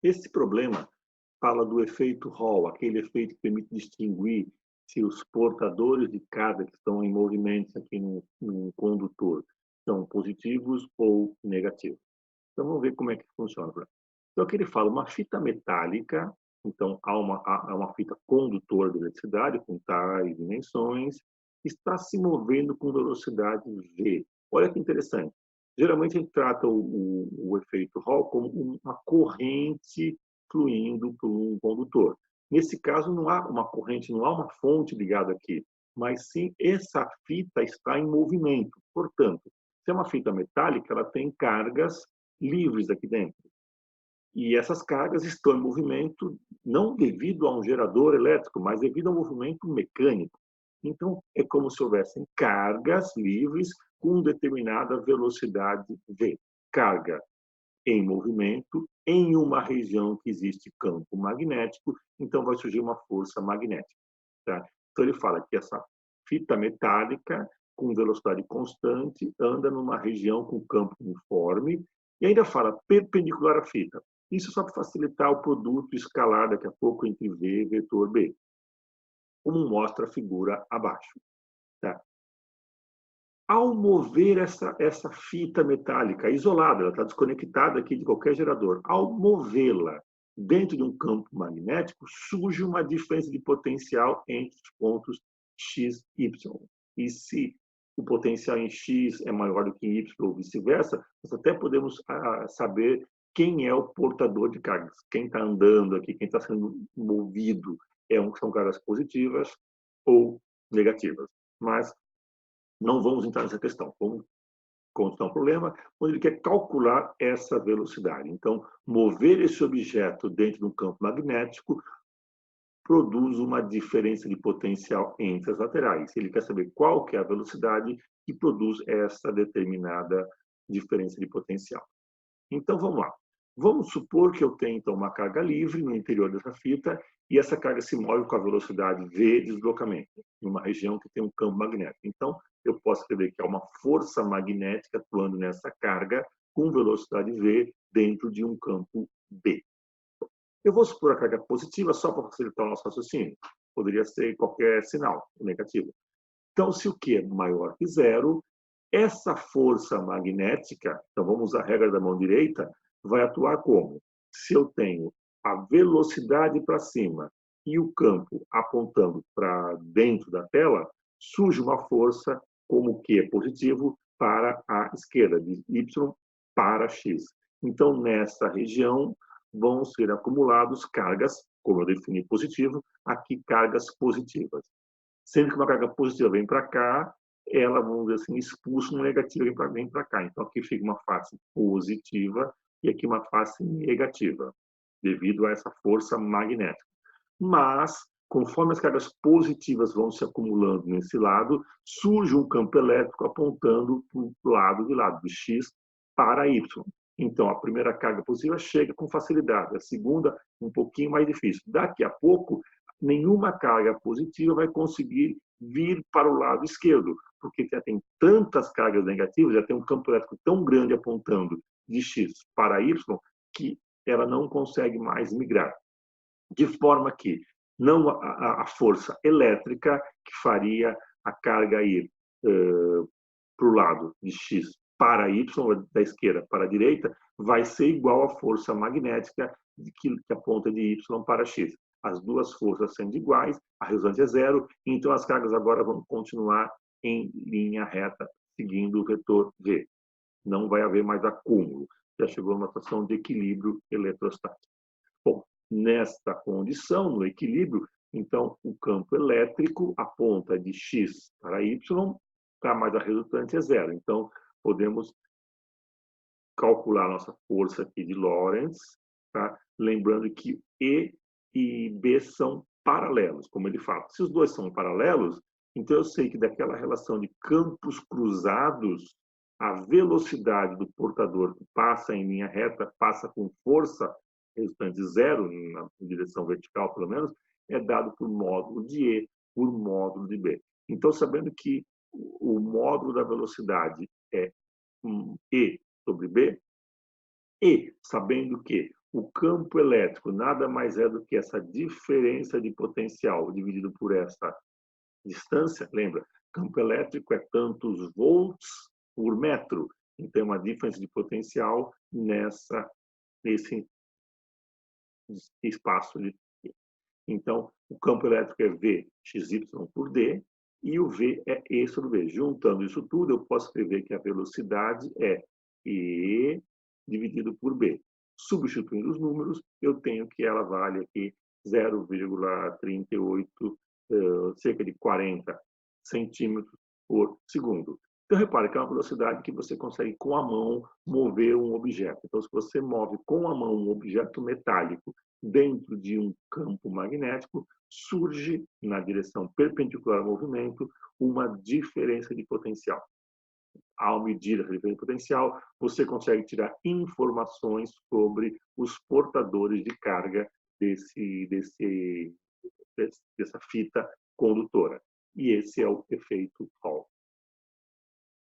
Esse problema fala do efeito Hall, aquele efeito que permite distinguir se os portadores de carga que estão em movimento aqui no condutor são positivos ou negativos. Então, vamos ver como é que funciona. Então, aqui ele fala uma fita metálica, então há uma fita condutora de eletricidade com tais dimensões, está se movendo com velocidade v. Olha que interessante. Geralmente a gente trata o efeito Hall como uma corrente fluindo por um condutor. Nesse caso, não há uma corrente, não há uma fonte ligada aqui, mas sim essa fita está em movimento. Portanto, se é uma fita metálica, ela tem cargas livres aqui dentro. E essas cargas estão em movimento não devido a um gerador elétrico, mas devido a um movimento mecânico. Então, é como se houvessem cargas livres com determinada velocidade v. Carga em movimento em uma região que existe campo magnético, então vai surgir uma força magnética. Tá? Então, ele fala que essa fita metálica com velocidade constante anda numa região com campo uniforme e ainda fala perpendicular à fita. Isso só para facilitar o produto escalar daqui a pouco entre V e vetor B, como mostra a figura abaixo. Tá? Ao mover essa fita metálica isolada, ela está desconectada aqui de qualquer gerador, ao movê-la dentro de um campo magnético, surge uma diferença de potencial entre os pontos X e Y. E se o potencial em X é maior do que em Y ou vice-versa, nós até podemos saber quem é o portador de cargas, quem está andando aqui, quem está sendo movido, são cargas positivas ou negativas. Mas não vamos entrar nessa questão. Vamos continuar um problema onde ele quer calcular essa velocidade. Então, mover esse objeto dentro de um campo magnético produz uma diferença de potencial entre as laterais. Ele quer saber qual que é a velocidade que produz essa determinada diferença de potencial. Então, vamos lá. Vamos supor que eu tenho, então, uma carga livre no interior dessa fita e essa carga se move com a velocidade v de deslocamento, em uma região que tem um campo magnético. Então, eu posso escrever que há uma força magnética atuando nessa carga com velocidade v dentro de um campo B. Eu vou supor a carga positiva só para facilitar o nosso raciocínio. Poderia ser qualquer sinal negativo. Então, se o Q é maior que zero, essa força magnética, então vamos usar a regra da mão direita, vai atuar como? Se eu tenho a velocidade para cima e o campo apontando para dentro da tela, surge uma força como Q é positivo para a esquerda, de Y para X. Então, nessa região, vão ser acumulados cargas, como eu defini positivo, aqui cargas positivas. Sendo que uma carga positiva vem para cá, ela, vamos dizer assim, expulsa uma negativa e vem para cá. Então, aqui fica uma face positiva e aqui uma face negativa, devido a essa força magnética. Mas, conforme as cargas positivas vão se acumulando nesse lado, surge um campo elétrico apontando para o lado de lá, do X para Y. Então, a primeira carga positiva chega com facilidade, a segunda um pouquinho mais difícil. Daqui a pouco, nenhuma carga positiva vai conseguir vir para o lado esquerdo, porque já tem tantas cargas negativas, já tem um campo elétrico tão grande apontando de X para Y, que ela não consegue mais migrar. De forma que não a força elétrica que faria a carga ir para o lado de X para Y, da esquerda para a direita, vai ser igual à força magnética que aponta de Y para X. As duas forças sendo iguais, a resultante é zero, então as cargas agora vão continuar em linha reta, seguindo o vetor V. Não vai haver mais acúmulo. Já chegou numa situação de equilíbrio eletrostático. Bom, nesta condição, no equilíbrio, então o campo elétrico aponta de X para Y, tá, mas a resultante é zero. Então, podemos calcular a nossa força aqui de Lorentz, tá? Lembrando que E e B são paralelos, como ele fala. Se os dois são paralelos, então eu sei que daquela relação de campos cruzados, a velocidade do portador que passa em linha reta, passa com força resultante zero, na direção vertical pelo menos, é dado por módulo de E por módulo de B. Então, sabendo que o módulo da velocidade é E sobre B, e sabendo que O campo elétrico nada mais é do que essa diferença de potencial dividido por essa distância. Lembra, campo elétrico é tantos volts por metro. Então, uma diferença de potencial nesse espaço de. Então, o campo elétrico é V xy por D e o V é E sobre V. Juntando isso tudo, eu posso escrever que a velocidade é E dividido por B. Substituindo os números, eu tenho que ela vale aqui 0,38, cerca de 40 centímetros por segundo. Então, repare que é uma velocidade que você consegue, com a mão, mover um objeto. Então, se você move com a mão um objeto metálico dentro de um campo magnético, surge, na direção perpendicular ao movimento, uma diferença de potencial. Ao medir a diferença de potencial, você consegue tirar informações sobre os portadores de carga dessa fita condutora. E esse é o efeito Hall.